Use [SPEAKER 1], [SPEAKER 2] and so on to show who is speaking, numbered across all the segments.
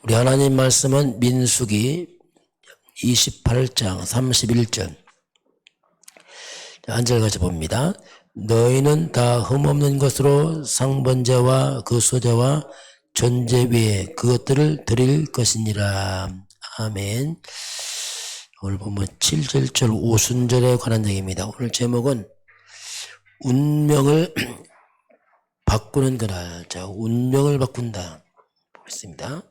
[SPEAKER 1] 우리 하나님 말씀은 민수기 28장 31절 한 절 같이 봅니다. 너희는 다 흠없는 것으로 상번제와 그 소제와 전제 위에 그것들을 드릴 것이니라. 아멘. 오늘 보면 7절절 오순절에 관한 얘기입니다. 오늘 제목은 운명을 바꾸는 그날. 자, 운명을 바꾼다. 보겠습니다.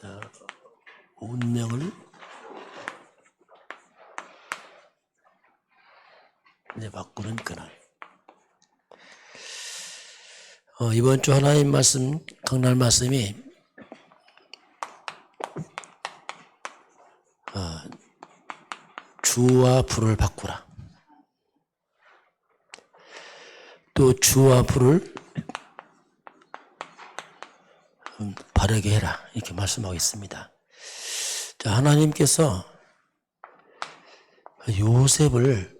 [SPEAKER 1] 자, 운명을 바꾸는 그날. 이번 주 하나님 말씀, 강날 말씀이 주와 부를 바꾸라. 또 주와 부를 바르게 해라. 이렇게 말씀하고 있습니다. 자, 하나님께서 요셉을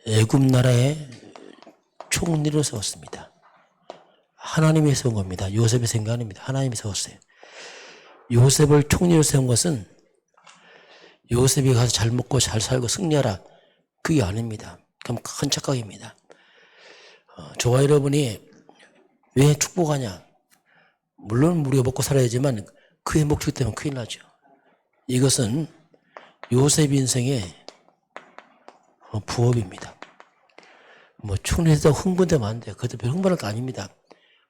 [SPEAKER 1] 애굽 나라의 총리로 세웠습니다. 하나님이 세운 겁니다. 요셉이 세운 게 아닙니다. 하나님이 세웠어요. 요셉을 총리로 세운 것은 요셉이 가서 잘 먹고 잘 살고 승리하라. 그게 아닙니다. 그럼 큰 착각입니다. 저와 여러분이 왜 축복하냐? 물론 우리가 먹고 살아야지만 그의 목적 때문에 큰일 나죠. 이것은 요셉 인생의 부업입니다. 총리에서 흥분되면 안 돼요. 그것도 별 흥분할 거 아닙니다.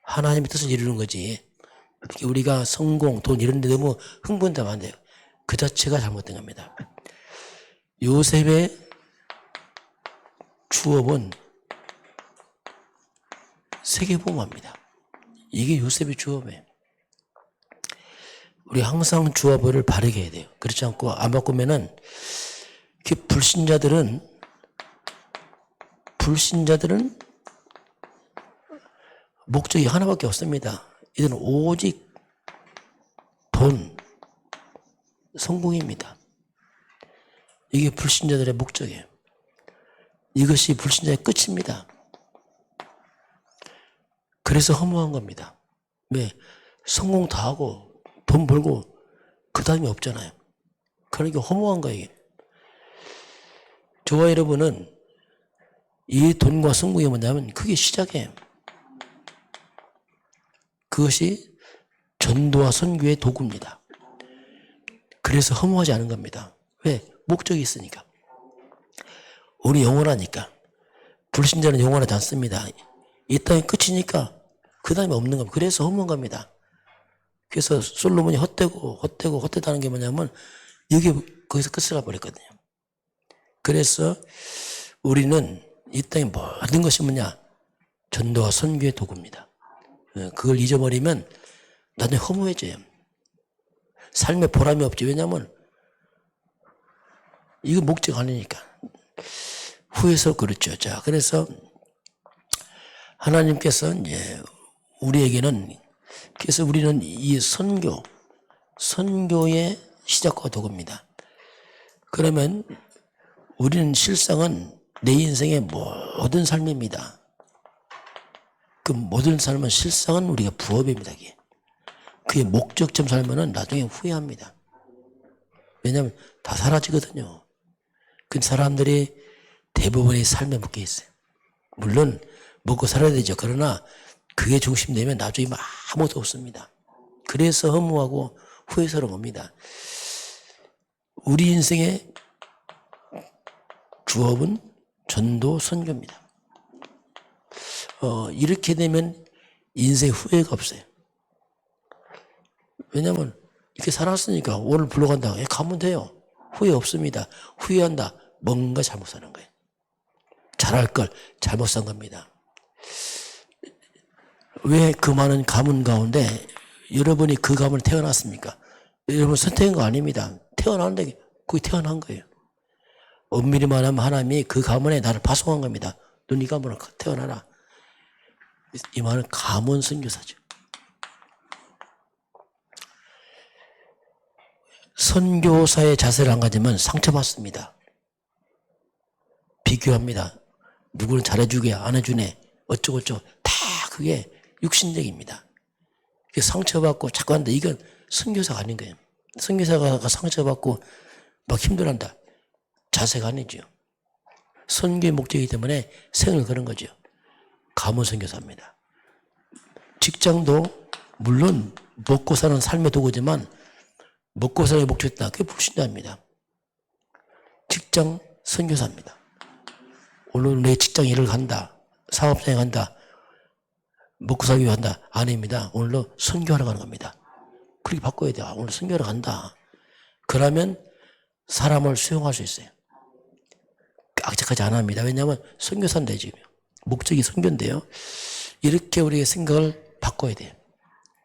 [SPEAKER 1] 하나님의 뜻을 이루는 거지. 우리가 성공, 돈 이런 데 너무 흥분되면 안 돼요. 그 자체가 잘못된 겁니다. 요셉의 주업은 세계복음화입니다. 이게 요셉의 주업이에요. 우리 항상 주업을 바르게 해야 돼요. 그렇지 않고 안 바꾸면은 불신자들은 목적이 하나밖에 없습니다. 이들은 오직 돈, 성공입니다. 이게 불신자들의 목적이에요. 이것이 불신자의 끝입니다. 그래서 허무한 겁니다. 왜? 성공 다 하고 돈 벌고 그 다음이 없잖아요. 그러니까 허무한 거예요. 저와 여러분은 이 돈과 성공이 뭐냐면 그게 시작이에요. 그것이 전도와 선교의 도구입니다. 그래서 허무하지 않은 겁니다. 왜? 목적이 있으니까. 우리 영원하니까. 불신자는 영원하지 않습니다. 이 땅이 끝이니까 그 다음에 없는 겁니다. 그래서 허무한 겁니다. 그래서 솔로몬이 헛되다는 게 뭐냐면 여기 거기서 끝을 나버렸거든요. 그래서 우리는 이 땅의 모든 것이 뭐냐? 전도와 선교의 도구입니다. 그걸 잊어버리면 나중에 허무해져요. 삶에 보람이 없지. 왜냐하면 이거 목적 아니니까. 후에서 그렇죠. 자, 그래서 하나님께서 이제 우리에게는 그래서 우리는 이 선교의 시작과 도구입니다. 그러면 우리는 실상은 내 인생의 모든 삶입니다. 그 모든 삶은 실상은 우리가 부업입니다. 그게 목적점 살면은 나중에 후회합니다. 왜냐하면 다 사라지거든요. 그 사람들이 대부분의 삶에 묶여 있어요. 물론 먹고 살아야 되죠. 그러나 그게 중심되면 나중에 아무것도 없습니다. 그래서 허무하고 후회스러운 겁니다. 우리 인생의 주업은 전도, 선교입니다. 이렇게 되면 인생 후회가 없어요. 왜냐면 이렇게 살았으니까 오늘 불러간다. 가면 돼요. 후회 없습니다. 후회한다. 뭔가 잘못 사는 거예요. 잘할 걸 잘못 산 겁니다. 왜 그 많은 가문 가운데 여러분이 그 가문에 태어났습니까? 여러분 선택한 거 아닙니다. 태어났는데 거기 태어난 거예요. 엄밀히 말하면 하나님이 그 가문에 나를 파송한 겁니다. 너 이 가문에 태어나라. 이 말은 가문 선교사죠. 선교사의 자세를 안 가지면 상처받습니다. 비교합니다. 누구는 잘해주게 안 해주네. 어쩌고저쩌고 다 그게 육신적입니다. 상처받고 자꾸 한다. 이건 선교사가 아닌 거예요. 선교사가 상처받고 막 힘들어한다. 자세가 아니죠. 선교의 목적이기 때문에 생을 거는 거죠. 가문 선교사입니다. 직장도 물론 먹고 사는 삶의 도구지만 먹고 사는 목적이다. 그게 불신자입니다. 직장 선교사입니다. 오늘 내 직장 일을 간다. 사업장에 간다. 먹고 살기 위해 한다. 아닙니다. 오늘도 선교하러 가는 겁니다. 그렇게 바꿔야 돼요. 오늘 선교하러 간다. 그러면 사람을 수용할 수 있어요. 악착하지 않아 합니다. 왜냐하면 선교사인데 지금. 목적이 선교인데요. 이렇게 우리의 생각을 바꿔야 돼요.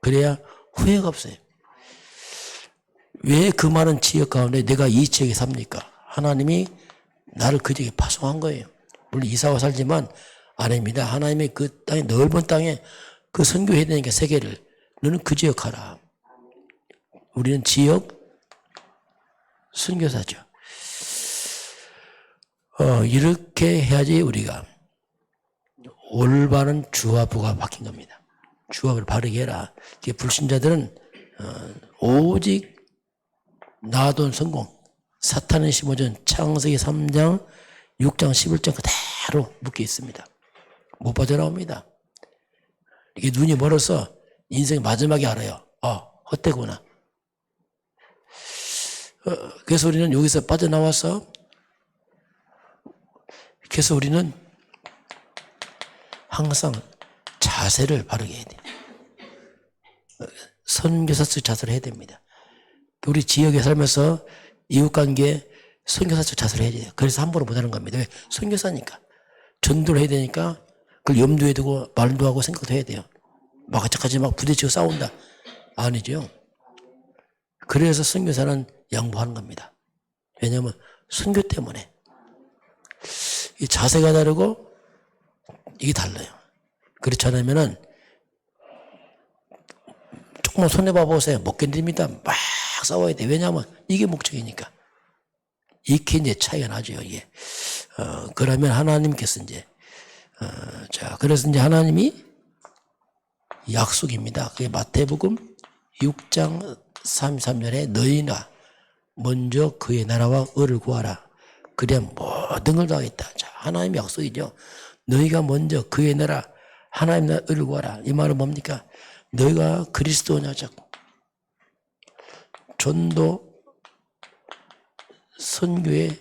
[SPEAKER 1] 그래야 후회가 없어요. 왜 그 많은 지역 가운데 내가 이 지역에 삽니까? 하나님이 나를 그 지역에 파송한 거예요. 물론 이사와 살지만 아닙니다. 하나님의 그 땅에 넓은 땅에 그 선교해야 되니까 세계를 너는 그 지역 가라. 우리는 지역 선교사죠. 이렇게 해야지 우리가 올바른 주화부가 바뀐 겁니다. 주화부를 바르게 해라. 불신자들은 오직 나돈 성공, 사탄의 심어준 창세기 3장, 6장, 11장 그대로 묶여 있습니다. 못 빠져나옵니다. 이게 눈이 멀어서 인생 마지막에 알아요. 헛되구나. 그래서 우리는 여기서 빠져나와서 그래서 우리는 항상 자세를 바르게 해야 돼요. 선교사적 자세를 해야 됩니다. 우리 지역에 살면서 이웃관계에 선교사적 자세를 해야 돼요. 그래서 함부로 못하는 겁니다. 왜? 선교사니까. 전도를 해야 되니까 그걸 염두에 두고 말도 하고 생각도 해야 돼요. 막 어쩌까지 막 부딪히고 싸운다. 아니죠. 그래서 선교사는 양보하는 겁니다. 왜냐하면 선교 때문에. 이 자세가 다르고 이게 달라요. 그렇지 않으면은 조금만 손해봐 보세요. 못 견딥니다. 막 싸워야 돼. 왜냐하면 이게 목적이니까. 이게 이제 차이가 나죠. 이게. 그러면 하나님께서 이제 그래서 이제 하나님이 약속입니다. 그게 마태복음 6장 33절에 너희나 먼저 그의 나라와 의를 구하라. 그래야 모든 걸 더하겠다. 자, 하나님의 약속이죠. 너희가 먼저 그의 나라, 하나님 나라 의를 구하라. 이 말은 뭡니까? 너희가 그리스도냐적 전도 선교에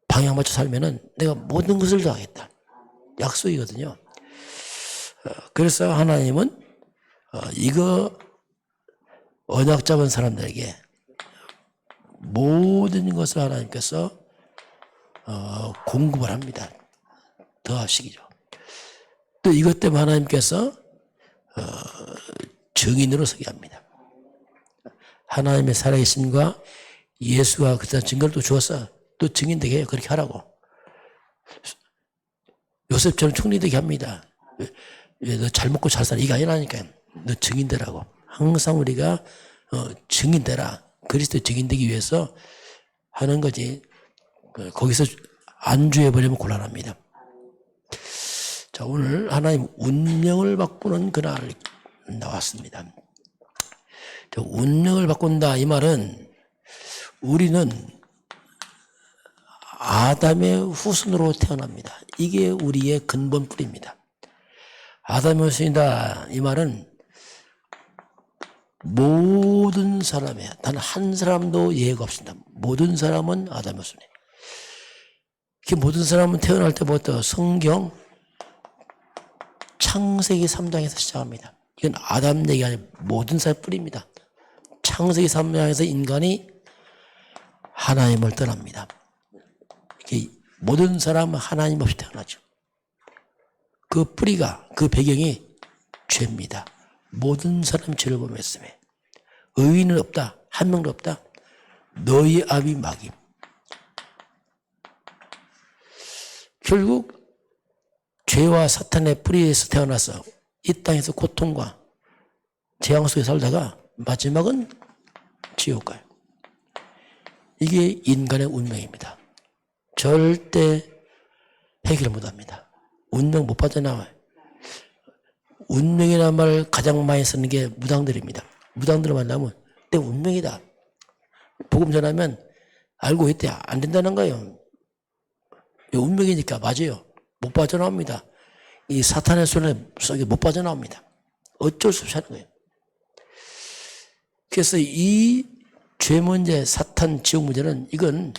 [SPEAKER 1] 방향 맞춰 살면은 내가 모든 것을 더하겠다. 약속이거든요. 그래서 하나님은 이거 언약 잡은 사람들에게 모든 것을 하나님께서 공급을 합니다. 더하시기죠. 또 이것 때문에 하나님께서 증인으로 서게 합니다. 하나님의 살아계심과 예수가 그때 증거를 또 주어서 또 증인되게 해요. 그렇게 하라고. 요셉처럼 총리되게 합니다. 너 잘 먹고 잘 살아. 이게 아니라니까요. 너 증인되라고. 항상 우리가 증인되라. 그리스도 증인되기 위해서 하는 거지. 거기서 안주해버리면 곤란합니다. 자, 오늘 하나님 운명을 바꾸는 그날 나왔습니다. 자, 운명을 바꾼다 이 말은 우리는 아담의 후손으로 태어납니다. 이게 우리의 근본 뿌리입니다. 아담의 후손이다 이 말은 모든 사람이야. 단 한 사람도 예외가 없습니다. 모든 사람은 아담의 후손이에요. 모든 사람은 태어날 때부터 성경 창세기 3장에서 시작합니다. 이건 아담 얘기 아니고 모든 사람의 뿌리입니다. 창세기 3장에서 인간이 하나님을 떠납니다. 모든 사람은 하나님 없이 태어나죠. 그 뿌리가, 그 배경이 죄입니다. 모든 사람 죄를 범했으며 의인은 없다. 한 명도 없다. 너희 아비 마귀. 결국 죄와 사탄의 뿌리에서 태어나서 이 땅에서 고통과 재앙 속에 살다가 마지막은 지옥 가요. 이게 인간의 운명입니다. 절대 해결 못합니다. 운명 못 빠져나와요. 운명이라는 말을 가장 많이 쓰는 게 무당들입니다. 무당들을 만나면 내 운명이다. 복음 전하면 알고 있대. 안 된다는 거예요. 운명이니까 맞아요. 못 빠져나옵니다. 이 사탄의 손에 속에 못 빠져나옵니다. 어쩔 수 없이 하는 거예요. 그래서 이 죄 문제, 사탄, 지옥 문제는 이건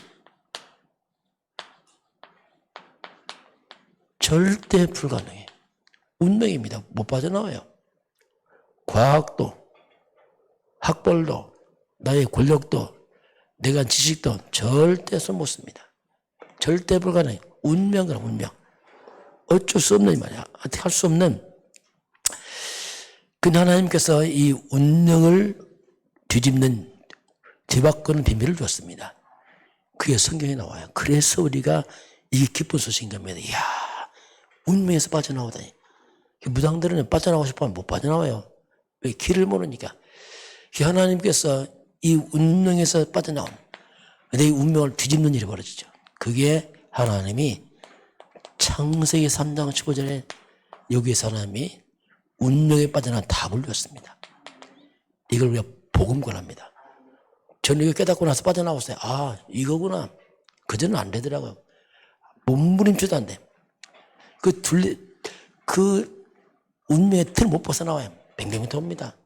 [SPEAKER 1] 절대 불가능해요. 운명입니다. 못 빠져나와요. 과학도, 학벌도, 나의 권력도, 내가 지식도 절대 손 못 씁니다. 절대 불가능해요. 운명이라 운명. 어쩔 수 없는 말이야. 어떻게 할 수 없는. 그 하나님께서 이 운명을 뒤바꾸는 비밀을 줬습니다. 그게 성경에 나와요. 그래서 우리가 이게 기쁜 소식인 겁니다. 이야, 운명에서 빠져나오다니. 무당들은 빠져나오고 싶으면 못 빠져나와요. 왜? 길을 모르니까. 하나님께서 이 운명에서 빠져나온 내 운명을 뒤집는 일이 벌어지죠. 그게 하나님이 창세기 3장 15절에 여기에서 하나님이 운명에 빠져나온 답을 줬습니다. 이걸 우리가 복음권합니다. 저는 이거 깨닫고 나서 빠져나왔어요. 아, 이거구나. 그전은 안 되더라고요. 몸부림쳐도 안 돼. 그 운명의 틀 못 벗어나와요. 뱅뱅이 돕니다.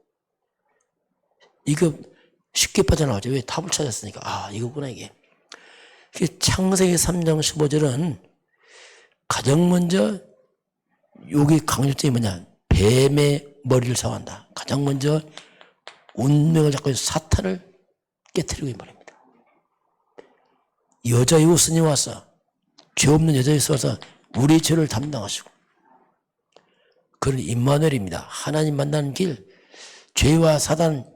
[SPEAKER 1] 이거 쉽게 빠져나오죠. 왜? 답을 찾았으니까. 아, 이거구나, 이게. 창세기 3장 15절은 가장 먼저 여기 강조점이 뭐냐? 뱀의 머리를 사한다. 가장 먼저 운명을 잡고 있는 사탄을 깨트리고 말입니다. 여자의 우선이 와서 죄 없는 여자에 있어서 우리 죄를 담당하시고 그런 임마누엘입니다. 하나님 만나는 길, 죄와 사단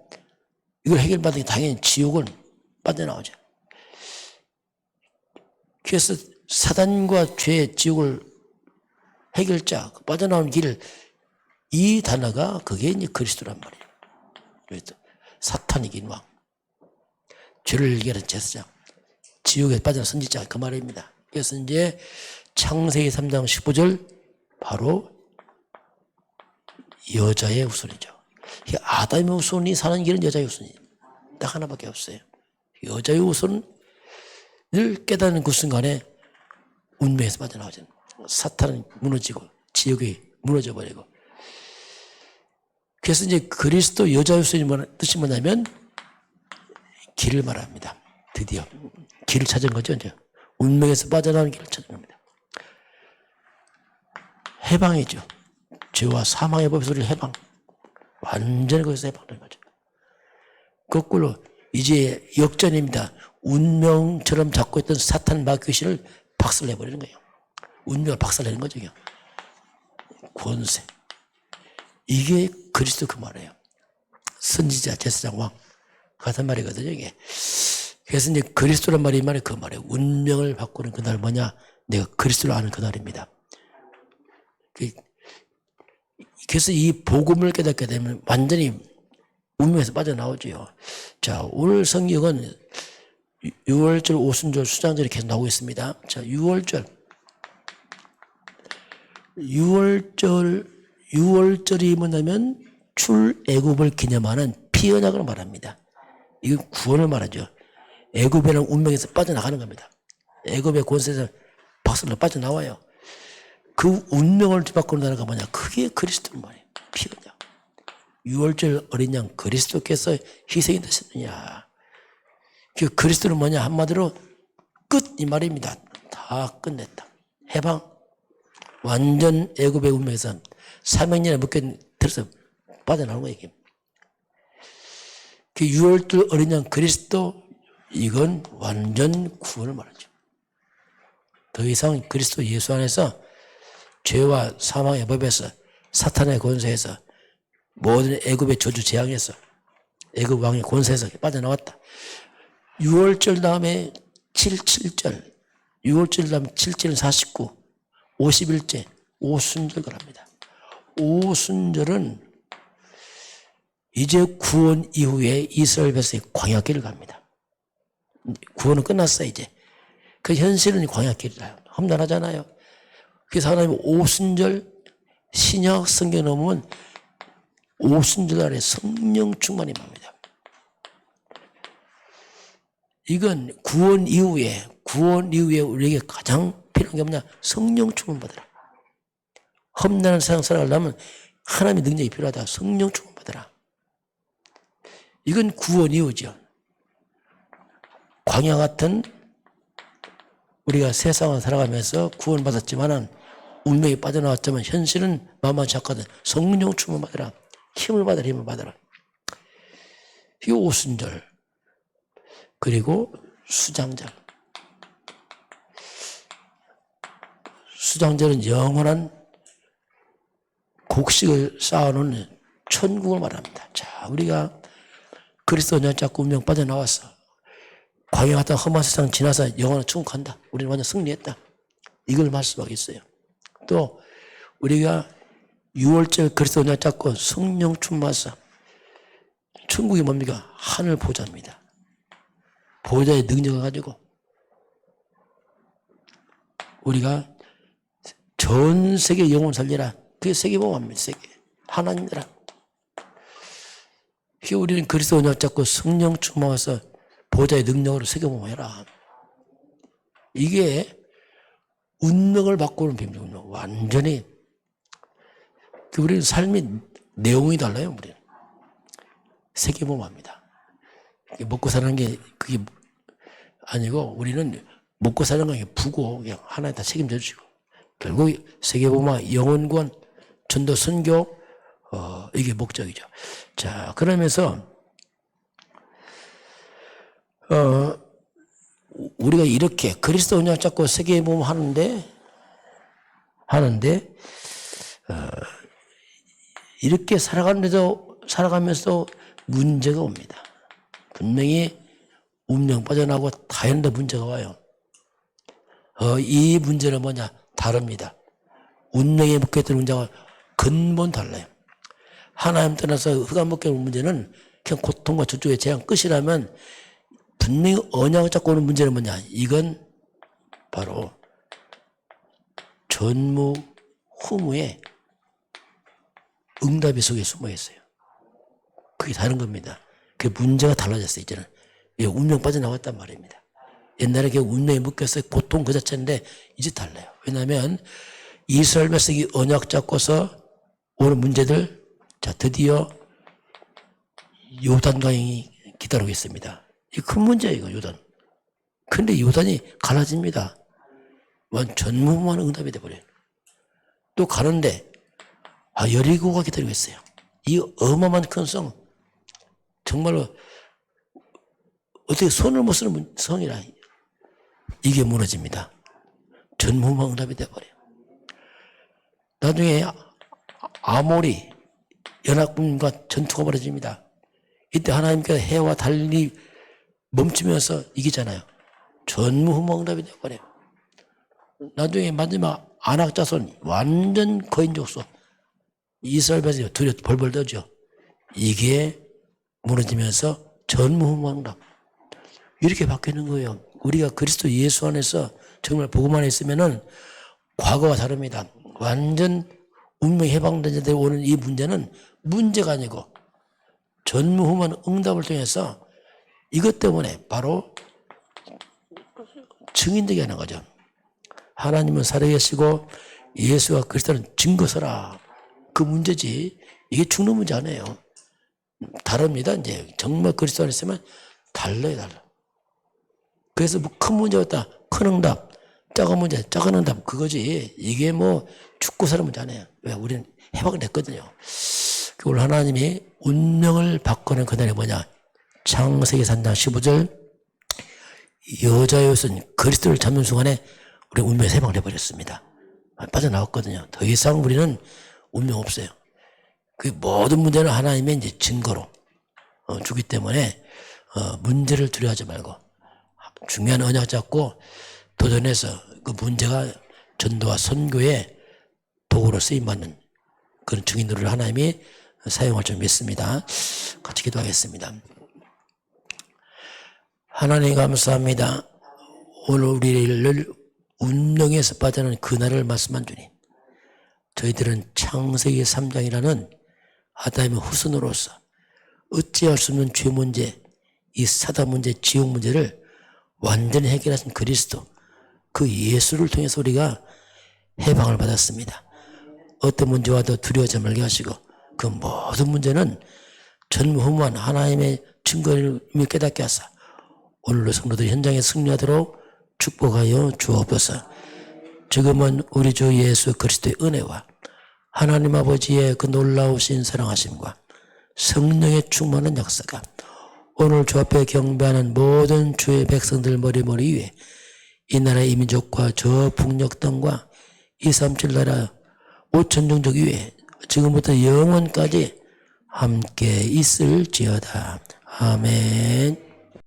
[SPEAKER 1] 이걸 해결받으니 당연히 지옥은 빠져나오죠. 그래서 사단과 죄, 지옥을 해결자, 빠져나오는 길, 이 단어가 그게 이제 그리스도란 말이에요. 그래서 사탄이긴 왕, 죄를 해결하는 제사장, 지옥에 빠져나온 선지자 그 말입니다. 그래서 이제 창세기 3장 19절 바로 여자의 후손이죠. 아담의 후손이 사는 길은 여자의 후손이 딱 하나밖에 없어요. 여자의 후손을 깨닫는 그 순간에 운명에서 빠져나오잖아요. 사탄은 무너지고 지옥이 무너져 버리고. 그래서 이제 그리스도 여자의 후손이 뜻이 뭐냐면 길을 말합니다. 드디어 길을 찾은 거죠. 이제 운명에서 빠져나오는 길을 찾은 겁니다. 해방이죠. 죄와 사망의 법에서 해방. 완전히 거기서 해방된 거죠. 거꾸로 이제 역전입니다. 운명처럼 잡고 있던 사탄 마귀신을 박살내버리는 거예요. 운명을 박살내는 거죠. 그냥. 권세. 이게 그리스도 그 말이에요. 선지자, 제사장, 왕. 같은 말이거든요, 이게. 그래서 이제 그리스도란 말이 그 말이에요. 운명을 바꾸는 그날 뭐냐? 내가 그리스도를 아는 그날입니다. 그래서 이 복음을 깨닫게 되면 완전히 운명에서 빠져나오죠. 자, 오늘 성경은 6월절, 오순절, 수장절이 계속 나오고 있습니다. 자, 6월절이 뭐냐면 출애굽을 기념하는 피언약을 말합니다. 이건 구원을 말하죠. 애굽에는 운명에서 빠져나가는 겁니다. 애굽의 권세에서 박살로 빠져나와요. 그 운명을 뒤바꾸는 나라가 뭐냐? 그게 그리스도 말이에요. 피언약. 6월절 어린 양 그리스도께서 희생이 되셨느냐. 그 그리스도는 뭐냐? 한마디로 끝 이 말입니다. 다 끝냈다. 해방. 완전 애굽의 운명에서 300년에 묶여들어서 빠져나오는 거예요. 이게. 그 6월절 어린 양 그리스도 이건 완전 구원을 말하죠. 더 이상 그리스도 예수 안에서 죄와 사망의 법에서 사탄의 권세에서 모든 애굽의 저주 재앙에서 애굽 왕의 권세에서 빠져나왔다. 6월절 다음에 7절 6월절 다음에 7절은 49 51째 오순절을 합니다. 오순절은 이제 구원 이후에 이스라엘 백성이 광야길을 갑니다. 구원은 끝났어요 이제. 그 현실은 광야길이라 험난하잖아요. 그래서 하나님 오순절 신약 성경 넘으면 오순절 안에 성령 충만이 맙니다. 이건 구원 이후에 우리에게 가장 필요한 게 뭐냐? 성령 충만 받으라. 험난한 세상 살아가려면 하나님의 능력이 필요하다. 성령 충만 받으라. 이건 구원 이후죠. 광야 같은 우리가 세상을 살아가면서 구원받았지만은 운명이 빠져나왔지만 현실은 만만치 않거든. 성령 충만 받으라. 힘을 받으라. 이 오순절 그리고 수장절. 수장절은 영원한 곡식을 쌓아놓은 천국을 말합니다. 자, 우리가 그리스도 언약 잡고 운명 빠져나왔어. 광야 같은 험한 세상 지나서 영원한 천국 간다. 우리는 완전 승리했다. 이걸 말씀하겠어요. 또 우리가 6월절 그리스도 언약 잡고 성령 충만해서 천국이 뭡니까? 하늘 보좌입니다. 보좌의 능력을 가지고 우리가 전 세계 영혼 살리라. 그게 세계복음입니다. 세계. 하나님이라. 우리는 그리스도 언약 잡고 성령 충만해서 보좌의 능력으로 세계복음해라. 이게 운명을 바꾸는 비밀입니다. 완전히. 우리는 삶의 내용이 달라요. 우리는. 세계복음합니다. 먹고 사는 게 그게 아니고 우리는 먹고 사는 게 부고 그냥 하나에 다 책임져 주시고 결국 세계복음화 영혼권 전도 선교 이게 목적이죠. 자, 그러면서 우리가 이렇게 그리스도 언약 잡고 세계복음 하는데 이렇게 살아가면서 문제가 옵니다. 분명히 운명 빠져나고 다현도 문제가 와요. 이 문제는 뭐냐? 다릅니다. 운명에 묶여있던 문제가 근본 달라요. 하나님 떠나서 흑암 묶여있는 문제는 그냥 고통과 저쪽의 재앙 끝이라면 분명히 언약을 잡고 오는 문제는 뭐냐? 이건 바로 전무후무의 응답이 속에 숨어 있어요. 그게 다른 겁니다. 그 문제가 달라졌어요. 이제는 운명 빠져나왔단 말입니다. 옛날에 그 운명에 묶여서 고통 그 자체인데 이제 달라요. 왜냐하면 이스라엘 백성이 언약 잡고서 오는 문제들, 자 드디어 요단강이 기다리고 있습니다. 이 큰 문제예요, 이거 요단. 근데 요단이 갈라집니다. 전무후무한 응답이 돼버려요. 또 가는데 여리고가 기다리고 있어요. 이 어마어마한 큰 성, 정말로 어떻게 손을 못 쓰는 성이라 이게 무너집니다. 전무후무한 응답이 돼버려요. 나중에 아모리 연합군과 전투가 벌어집니다. 이때 하나님께서 해와 달리 멈추면서 이기잖아요. 전무후무한 응답이 돼버려요. 나중에 마지막 안악자손 완전 거인족소 이스라엘 백성이 두려 벌벌 떠죠. 이게 무너지면서 전무후무한 응답. 이렇게 바뀌는 거예요. 우리가 그리스도 예수 안에서 정말 복음 안에 있으면은 과거와 다릅니다. 완전 운명이 해방된 자들이 오는 이 문제는 문제가 아니고 전무후무한 응답을 통해서 이것 때문에 바로 증인되게 하는 거죠. 하나님은 살아계시고 예수가 그리스도는 증거서라. 그 문제지. 이게 죽는 문제 아니에요. 다릅니다. 이제 정말 그리스도 안에 있으면 달라요. 그래서 뭐 큰 문제 없다. 큰 응답. 작은 문제, 작은 응답. 그거지. 이게 뭐 죽고 사는 문제 아니에요. 왜? 우리는 해방을 냈거든요. 오늘 하나님이 운명을 바꾸는 그날이 뭐냐? 창세기 3장 15절 여자의 옷은 그리스도를 잡는 순간에 우리 운명에서 해방을 해버렸습니다. 빠져나왔거든요. 더 이상 우리는 운명 없어요. 그 모든 문제는 하나님의 이제 증거로 주기 때문에 문제를 두려워하지 말고 중요한 언약 잡고 도전해서 그 문제가 전도와 선교의 도구로 쓰임받는 그런 증인들을 하나님이 사용할 줄 믿습니다. 같이 기도하겠습니다. 하나님 감사합니다. 오늘 우리를 운명에서 빠져나는 그날을 말씀한 주님, 저희들은 창세기 3장이라는 아담의 후손으로서 어찌할 수 없는 죄 문제, 이 사단 문제, 지옥 문제를 완전히 해결하신 그리스도, 그 예수를 통해서 우리가 해방을 받았습니다. 어떤 문제와도 두려워하지 말게 하시고 그 모든 문제는 전무후무한 하나님의 증거를 깨닫게 하사 오늘로 성도들 현장에 승리하도록 축복하여 주옵소서. 지금은 우리 주 예수 그리스도의 은혜와 하나님 아버지의 그 놀라우신 사랑하심과 성령의 충만한 역사가 오늘 주 앞에 경배하는 모든 주의 백성들 머리머리 위에 이 나라의 이민족과 저 북녘 땅과 237 나라 5천 종족 위에 지금부터 영원까지 함께 있을지어다. 아멘.